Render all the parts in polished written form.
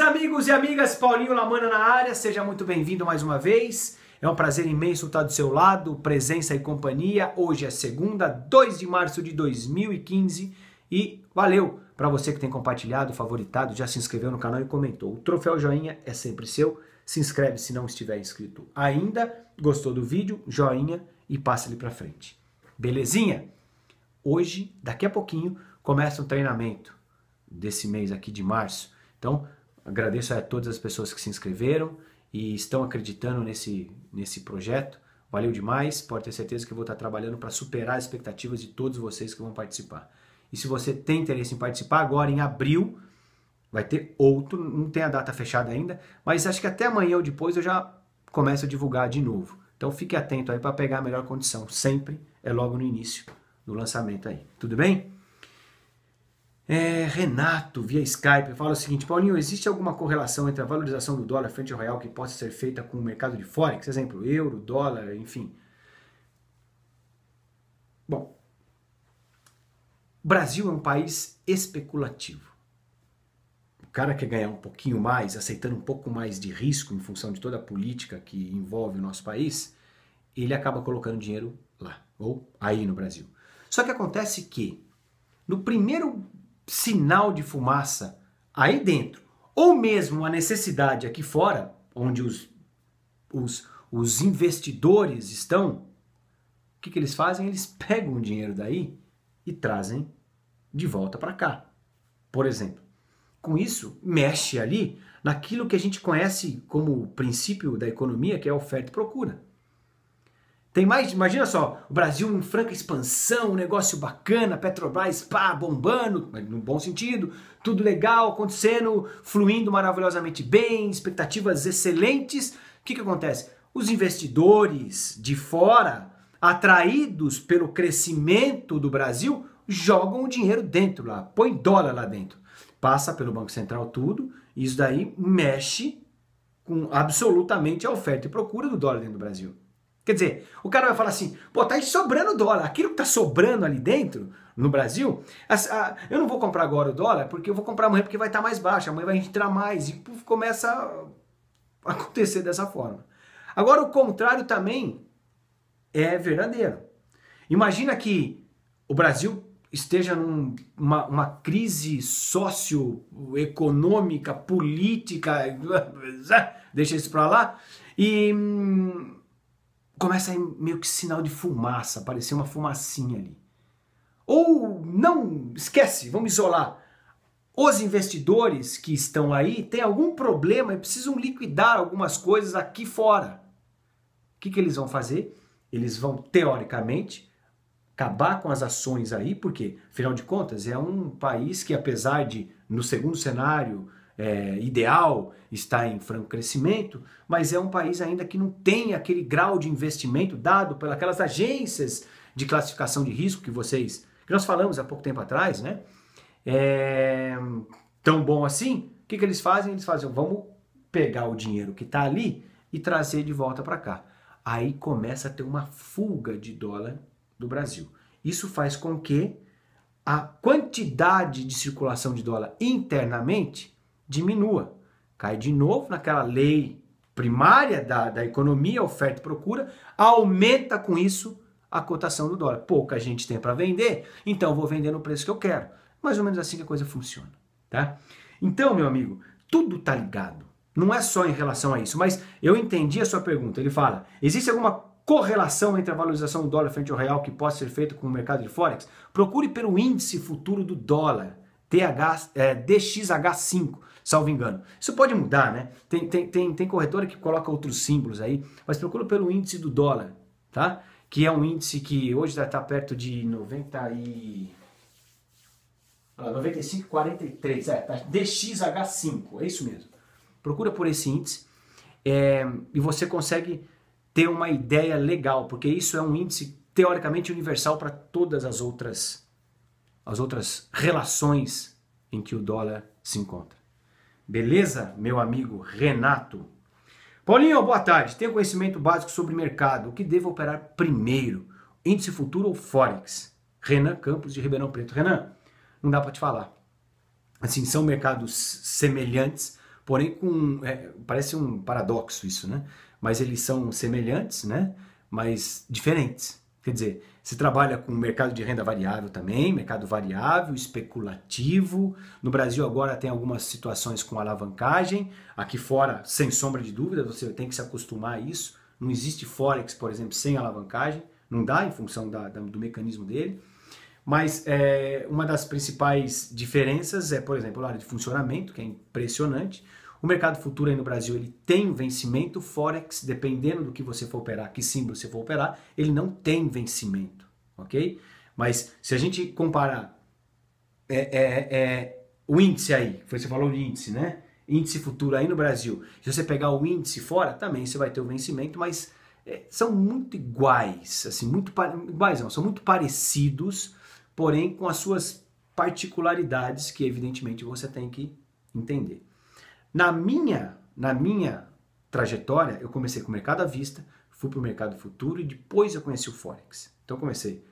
amigos e amigas, Paulinho Lamana na área, seja muito bem-vindo mais uma vez. É um prazer imenso estar do seu lado, presença e companhia. Hoje é segunda, 2 de março de 2015 e valeu para você que tem compartilhado, favoritado, já se inscreveu no canal e comentou. O troféu joinha é sempre seu, se inscreve se não estiver inscrito ainda, gostou do vídeo, joinha e passa ele para frente. Belezinha? Hoje, daqui a pouquinho, começa um treinamento desse mês aqui de março. Então, agradeço a todas as pessoas que se inscreveram e estão acreditando nesse projeto. Valeu demais, pode ter certeza que eu vou estar trabalhando para superar as expectativas de todos vocês que vão participar. E se você tem interesse em participar, agora em abril vai ter outro, não tem a data fechada ainda, mas acho que até amanhã ou depois eu já começo a divulgar de novo. Então fique atento aí para pegar a melhor condição, sempre é logo no início do lançamento aí. Tudo bem? Renato, via Skype, fala o seguinte: Paulinho, existe alguma correlação entre a valorização do dólar frente ao real que possa ser feita com o mercado de Forex? Exemplo, euro, dólar, enfim. Bom, o Brasil é um país especulativo. O cara quer ganhar um pouquinho mais, aceitando um pouco mais de risco em função de toda a política que envolve o nosso país, ele acaba colocando dinheiro lá, ou aí no Brasil. Só que acontece que, no primeiro sinal de fumaça aí dentro, ou mesmo a necessidade aqui fora, onde os investidores estão, o que eles fazem? Eles pegam o dinheiro daí e trazem de volta para cá. Por exemplo, com isso, mexe ali naquilo que a gente conhece como princípio da economia, que é a oferta e procura. Tem mais, imagina só, o Brasil em franca expansão, um negócio bacana, Petrobras, pá, bombando, no bom sentido, tudo legal, acontecendo, fluindo maravilhosamente bem, expectativas excelentes. O que acontece? Os investidores de fora, atraídos pelo crescimento do Brasil, jogam o dinheiro dentro lá, põe dólar lá dentro. Passa pelo Banco Central tudo, e isso daí mexe com absolutamente a oferta e procura do dólar dentro do Brasil. Quer dizer, o cara vai falar assim, pô, tá aí sobrando dólar, aquilo que tá sobrando ali dentro, no Brasil, eu não vou comprar agora o dólar, porque eu vou comprar amanhã porque vai estar mais baixo, amanhã vai entrar mais, e puf, começa a acontecer dessa forma. Agora, o contrário também é verdadeiro. Imagina que o Brasil esteja numa crise socioeconômica, política, deixa isso pra lá, e começa aí meio que sinal de fumaça, aparecer uma fumacinha ali. Ou não, esquece, vamos isolar. Os investidores que estão aí têm algum problema e precisam liquidar algumas coisas aqui fora. O que eles vão fazer? Eles vão, teoricamente, acabar com as ações aí, porque, afinal de contas, é um país que, apesar de, no segundo cenário ideal, está em franco crescimento, mas é um país ainda que não tem aquele grau de investimento dado pelas agências de classificação de risco que nós falamos há pouco tempo atrás, né? Tão bom assim? O que eles fazem? Eles fazem, vamos pegar o dinheiro que está ali e trazer de volta para cá. Aí começa a ter uma fuga de dólar do Brasil. Isso faz com que a quantidade de circulação de dólar internamente diminua. Cai de novo naquela lei primária da economia, oferta e procura, aumenta com isso a cotação do dólar. Pouca gente tem para vender, então eu vou vender no preço que eu quero. Mais ou menos assim que a coisa funciona, tá? Então, meu amigo, tudo tá ligado. Não é só em relação a isso, mas eu entendi a sua pergunta. Ele fala, existe alguma correlação entre a valorização do dólar frente ao real que possa ser feita com o mercado de Forex? Procure pelo índice futuro do dólar, DXH5, salvo engano. Isso pode mudar, né? Tem corretora que coloca outros símbolos aí, mas procura pelo índice do dólar, tá? Que é um índice que hoje já está perto de 95,43, tá? DXH5, é isso mesmo. Procura por esse índice e você consegue ter uma ideia legal, porque isso é um índice teoricamente universal para todas as outras relações em que o dólar se encontra. Beleza, meu amigo Renato? Paulinho, boa tarde. Tenho conhecimento básico sobre mercado. O que devo operar primeiro? Índice futuro ou Forex? Renan Campos de Ribeirão Preto. Renan, não dá para te falar. Assim, são mercados semelhantes, porém parece um paradoxo isso, né? Mas eles são semelhantes, né? Mas diferentes. Quer dizer, se trabalha com mercado de renda variável também, mercado variável, especulativo. No Brasil agora tem algumas situações com alavancagem. Aqui fora, sem sombra de dúvida, você tem que se acostumar a isso. Não existe Forex, por exemplo, sem alavancagem. Não dá em função do mecanismo dele. Mas uma das principais diferenças é, por exemplo, a área de funcionamento, que é impressionante. O mercado futuro aí no Brasil, ele tem vencimento, Forex, dependendo do que você for operar, que símbolo você for operar, ele não tem vencimento, ok? Mas se a gente comparar o índice aí, você falou de índice, né? Índice futuro aí no Brasil, se você pegar o índice fora, também você vai ter o vencimento, mas são muito iguais, assim, iguais não, são muito parecidos, porém com as suas particularidades que evidentemente você tem que entender. Na minha trajetória, eu comecei com o mercado à vista, fui para o mercado futuro e depois eu conheci o Forex. Então eu comecei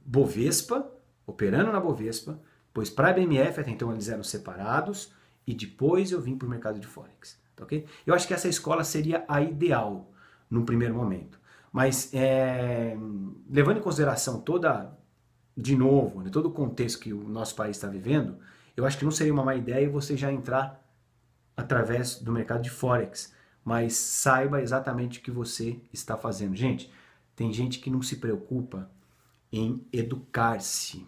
Bovespa, operando na Bovespa, depois para a BMF, até então eles eram separados, e depois eu vim para o mercado de Forex. Tá, okay? Eu acho que essa escola seria a ideal num primeiro momento. Mas levando em consideração de novo, todo o contexto que o nosso país está vivendo, eu acho que não seria uma má ideia você já entrar através do mercado de Forex, mas saiba exatamente o que você está fazendo. Gente, tem gente que não se preocupa em educar-se.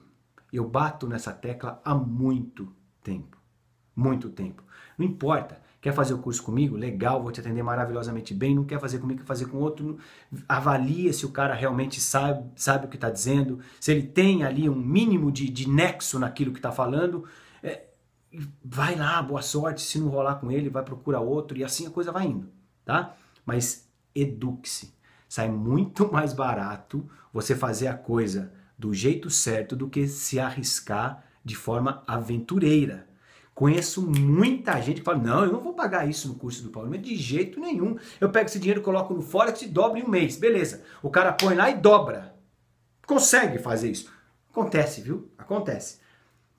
Eu bato nessa tecla há muito tempo. Muito tempo. Não importa. Quer fazer o curso comigo? Legal, vou te atender maravilhosamente bem. Não quer fazer comigo, quer fazer com outro. Avalia se o cara realmente sabe o que está dizendo, se ele tem ali um mínimo de nexo naquilo que está falando. Vai lá, boa sorte, se não rolar com ele, vai procurar outro e assim a coisa vai indo, tá? Mas eduque-se. Sai muito mais barato você fazer a coisa do jeito certo do que se arriscar de forma aventureira. Conheço muita gente que fala, não, eu não vou pagar isso no curso do Paulo, mas de jeito nenhum. Eu pego esse dinheiro, coloco no Forex e dobro em um mês, beleza. O cara põe lá e dobra. Consegue fazer isso. Acontece, viu? Acontece.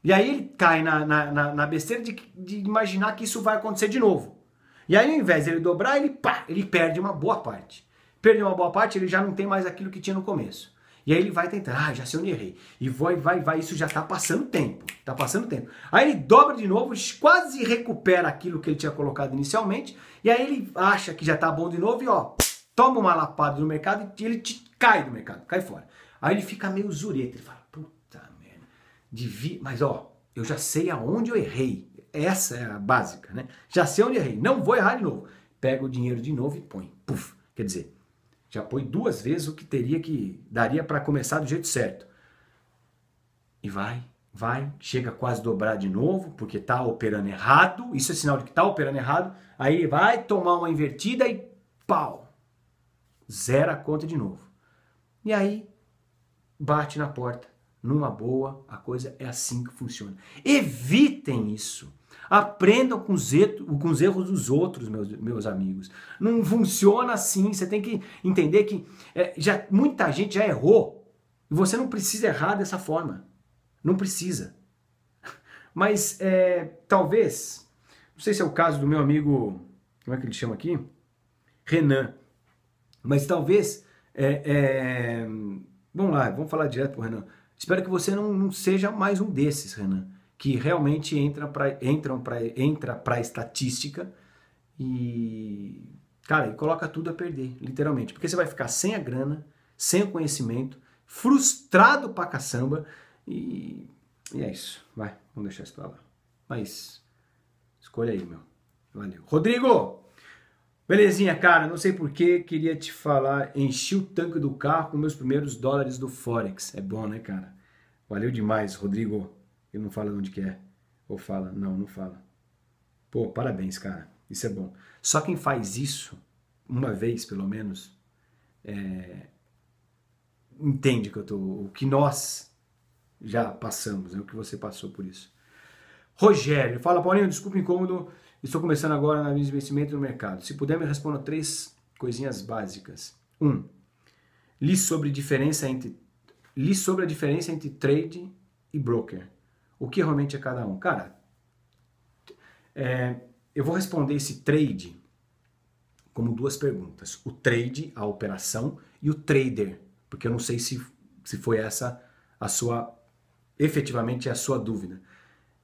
E aí ele cai na besteira de imaginar que isso vai acontecer de novo. E aí ao invés de ele dobrar, ele perde uma boa parte. Perdeu uma boa parte, ele já não tem mais aquilo que tinha no começo. E aí ele vai tentar, já sei onde errei. E vai, isso já está passando tempo. Está passando tempo. Aí ele dobra de novo, quase recupera aquilo que ele tinha colocado inicialmente. E aí ele acha que já está bom de novo e toma uma lapada no mercado e ele cai do mercado, cai fora. Aí ele fica meio zureta, ele fala, mas eu já sei aonde eu errei. Essa é a básica, né? Já sei onde eu errei. Não vou errar de novo. Pega o dinheiro de novo e põe. Puf. Quer dizer, já põe 2 vezes o que daria para começar do jeito certo. E vai, chega a quase dobrar de novo, porque tá operando errado. Isso é sinal de que tá operando errado. Aí vai tomar uma invertida e pau. Zera a conta de novo. E aí bate na porta. Numa boa, a coisa é assim que funciona. Evitem isso. Aprendam com os erros dos outros, meus amigos. Não funciona assim. Você tem que entender que muita gente já errou. E você não precisa errar dessa forma. Não precisa. Mas talvez, não sei se é o caso do meu amigo, como é que ele chama aqui? Renan. Mas talvez, vamos lá, vamos falar direto para o Renan. Espero que você não seja mais um desses, Renan, que realmente entra para a estatística e, cara, e coloca tudo a perder, literalmente. Porque você vai ficar sem a grana, sem o conhecimento, frustrado pra caçamba e é isso. Vai, vamos deixar isso pra lá. Mas, escolha aí, meu. Valeu. Rodrigo! Belezinha, cara, não sei porquê, queria te falar, enchi o tanque do carro com meus primeiros dólares do Forex. É bom, né, cara? Valeu demais, Rodrigo. Ele não fala de onde que é. Ou fala? Não fala. Pô, parabéns, cara. Isso é bom. Só quem faz isso, uma vez pelo menos, entende o que nós já passamos, né? O que você passou por isso. Rogério, fala, Paulinho, desculpa o incômodo. Estou começando agora na minha investimento no mercado. Se puder, me responda 3 coisinhas básicas. 1. Li sobre a diferença entre trade e broker. O que realmente é cada um? Cara, eu vou responder esse trade como duas perguntas. O trade, a operação, e o trader, porque eu não sei se foi essa a sua, efetivamente a sua dúvida.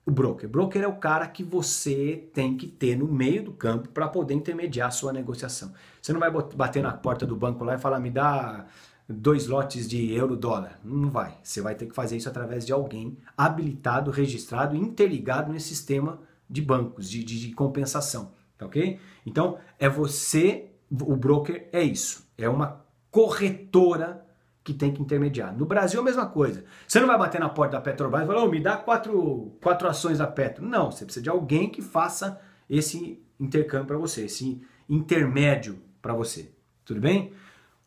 O broker. Broker é o cara que você tem que ter no meio do campo para poder intermediar a sua negociação. Você não vai bater na porta do banco lá e falar, me dá 2 lotes de euro-dólar. Não vai. Você vai ter que fazer isso através de alguém habilitado, registrado, interligado nesse sistema de bancos, de compensação. Tá ok? Então, é você, o broker é isso. É uma corretora que tem que intermediar. No Brasil a mesma coisa. Você não vai bater na porta da Petrobras e falar, me dá 4 ações da Petro. Não, você precisa de alguém que faça esse intercâmbio para você, esse intermédio para você. Tudo bem?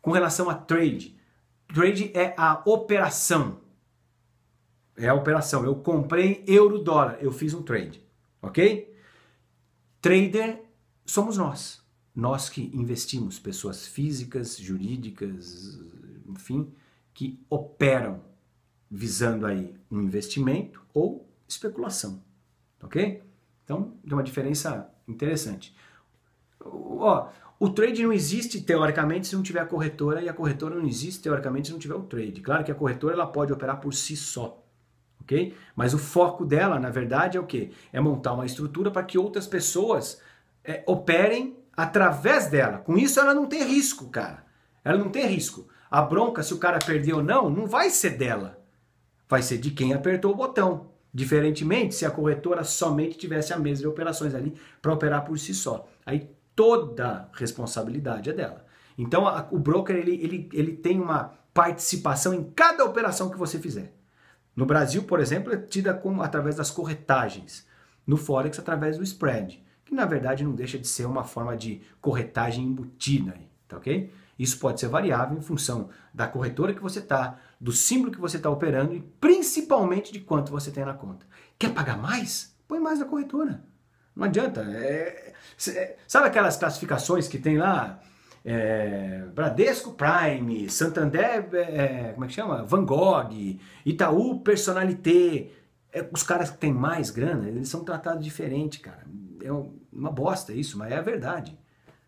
Com relação a trade, trade é a operação. É a operação. Eu comprei euro-dólar, eu fiz um trade. Ok? Trader somos nós. Nós que investimos, pessoas físicas, jurídicas, enfim, que operam visando aí um investimento ou especulação, ok? Então, tem uma diferença interessante. O trade não existe teoricamente se não tiver a corretora e a corretora não existe teoricamente se não tiver o trade. Claro que a corretora ela pode operar por si só, ok? Mas o foco dela, na verdade, é o quê? É montar uma estrutura para que outras pessoas operem através dela. Com isso ela não tem risco, cara. Ela não tem risco. A bronca, se o cara perder ou não, não vai ser dela. Vai ser de quem apertou o botão. Diferentemente, se a corretora somente tivesse a mesa de operações ali para operar por si só. Aí toda responsabilidade é dela. Então o broker ele tem uma participação em cada operação que você fizer. No Brasil, por exemplo, é tida através das corretagens. No Forex, através do spread. Que na verdade não deixa de ser uma forma de corretagem embutida. Tá ok? Isso pode ser variável em função da corretora que você está, do símbolo que você está operando e principalmente de quanto você tem na conta. Quer pagar mais? Põe mais na corretora. Não adianta. Sabe aquelas classificações que tem lá? Bradesco Prime, Santander, como é que chama? Van Gogh, Itaú Personalité. Os caras que têm mais grana, eles são tratados diferente, cara. É uma bosta isso, mas é a verdade.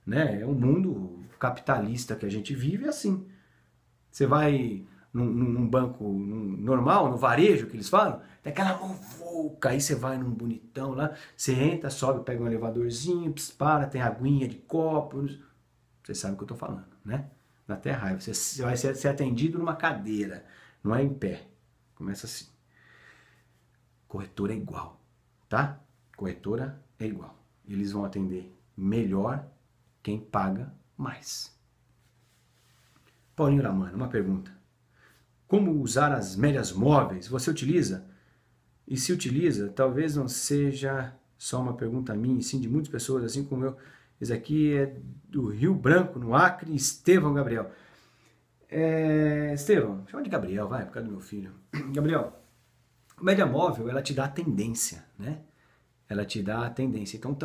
Né? É um mundo capitalista que a gente vive assim. Você vai num banco normal, no varejo que eles falam, tem aquela muvuca, aí você vai num bonitão lá, você entra, sobe, pega um elevadorzinho, para, tem aguinha de copo, você sabe o que eu tô falando, né? Dá até raiva, você vai ser atendido numa cadeira, não é em pé. Começa assim. Corretora é igual, tá? Corretora é igual. Eles vão atender melhor quem paga mais. Paulinho Lamano, uma pergunta. Como usar as médias móveis? Você utiliza? E se utiliza, talvez não seja só uma pergunta minha, e sim de muitas pessoas, assim como eu. Esse aqui é do Rio Branco, no Acre, Estevão Gabriel. Estevão, chama de Gabriel, vai, por causa do meu filho. Gabriel, a média móvel, ela te dá a tendência, né? Ela te dá a tendência. Então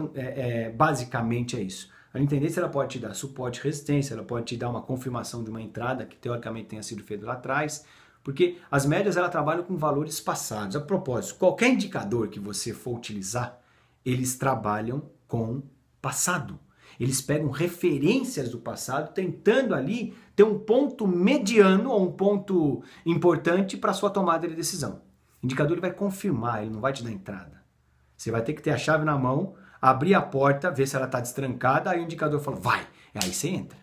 basicamente é isso. A tendência ela pode te dar suporte e resistência, ela pode te dar uma confirmação de uma entrada que teoricamente tenha sido feita lá atrás, porque as médias ela trabalham com valores passados. A propósito, qualquer indicador que você for utilizar, eles trabalham com passado. Eles pegam referências do passado, tentando ali ter um ponto mediano ou um ponto importante para a sua tomada de decisão. O indicador ele vai confirmar, ele não vai te dar entrada. Você vai ter que ter a chave na mão, abrir a porta, ver se ela está destrancada, aí o indicador fala, vai, aí você entra.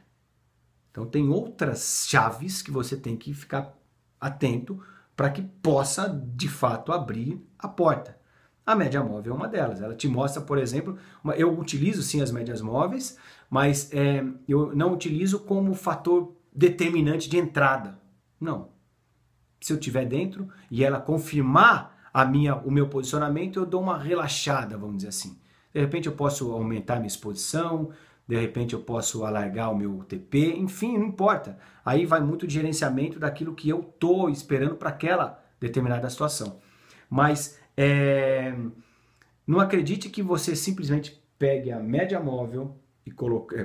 Então tem outras chaves que você tem que ficar atento para que possa, de fato, abrir a porta. A média móvel é uma delas. Ela te mostra, por exemplo, eu utilizo sim as médias móveis, mas eu não utilizo como fator determinante de entrada. Não. Se eu estiver dentro e ela confirmar o meu posicionamento, eu dou uma relaxada, vamos dizer assim. De repente eu posso aumentar minha exposição, de repente eu posso alargar o meu TP, enfim, não importa. Aí vai muito de gerenciamento daquilo que eu estou esperando para aquela determinada situação. Mas não acredite que você simplesmente pegue a média móvel e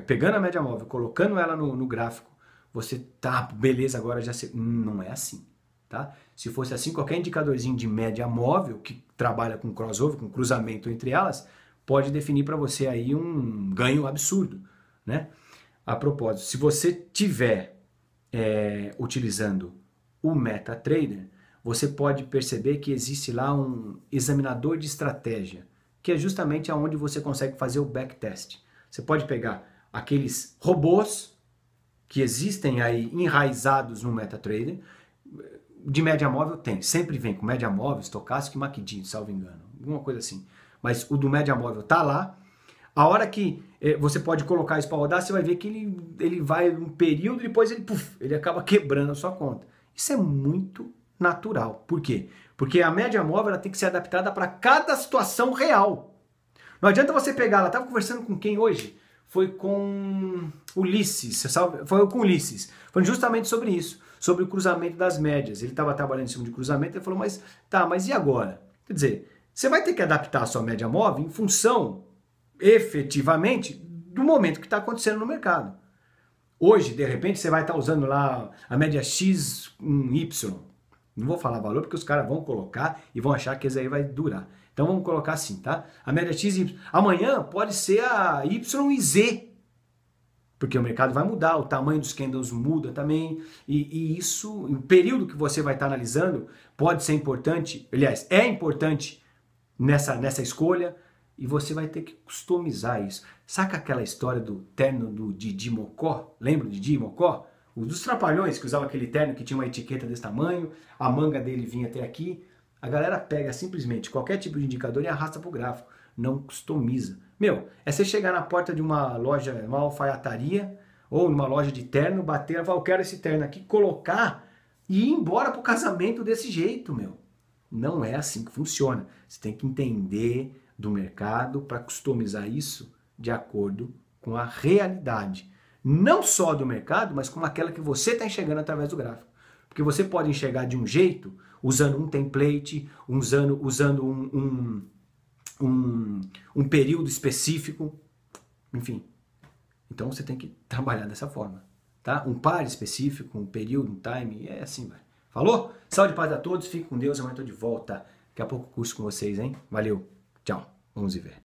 pegando a média móvel, colocando ela no gráfico, você tá, beleza, agora já sei. Não é assim. Tá? Se fosse assim, qualquer indicadorzinho de média móvel que trabalha com crossover, com cruzamento entre elas, pode definir para você aí um ganho absurdo, né? A propósito, se você tiver utilizando o MetaTrader, você pode perceber que existe lá um examinador de estratégia, que é justamente aonde você consegue fazer o backtest. Você pode pegar aqueles robôs que existem aí enraizados no MetaTrader. De média móvel tem, sempre vem com média móvel, estocástico e MACD, salvo engano, alguma coisa assim. Mas o do média móvel tá lá. A hora que você pode colocar isso para rodar, você vai ver que ele vai um período e depois ele acaba quebrando a sua conta. Isso é muito natural. Por quê? Porque a média móvel ela tem que ser adaptada para cada situação real. Não adianta você pegar, ela estava conversando com quem hoje? Foi com Ulisses, você sabe? Foi com Ulisses. Foi justamente sobre isso, sobre o cruzamento das médias. Ele estava trabalhando em cima de cruzamento, ele falou, mas e agora? Quer dizer, você vai ter que adaptar a sua média móvel em função, efetivamente, do momento que está acontecendo no mercado. Hoje, de repente, você vai estar usando lá a média X, Y. Não vou falar valor porque os caras vão colocar e vão achar que isso aí vai durar. Então vamos colocar assim, tá? A média X e Y. Amanhã pode ser a Y e Z. Porque o mercado vai mudar, o tamanho dos candles muda também. E isso, o período que você vai estar analisando pode ser importante. Aliás, é importante nessa escolha. E você vai ter que customizar isso. Saca aquela história do terno do Didi Mocó? Lembra do Didi Mocó? O dos Trapalhões, que usava aquele terno que tinha uma etiqueta desse tamanho, a manga dele vinha até aqui. A galera pega simplesmente qualquer tipo de indicador e arrasta para o gráfico. Não customiza. Meu, é você chegar na porta de uma loja, uma alfaiataria, ou numa loja de terno, bater e falar, eu quero esse terno aqui, colocar e ir embora pro casamento desse jeito, meu. Não é assim que funciona. Você tem que entender do mercado para customizar isso de acordo com a realidade. Não só do mercado, mas com aquela que você está enxergando através do gráfico. Porque você pode enxergar de um jeito, usando um template, usando um período específico, enfim. Então você tem que trabalhar dessa forma, tá? Um par específico, um período, um time, é assim, vai. Falou? Saúde e paz a todos, fique com Deus, amanhã eu tô de volta. Daqui a pouco curso com vocês, hein? Valeu, tchau, vamos ver.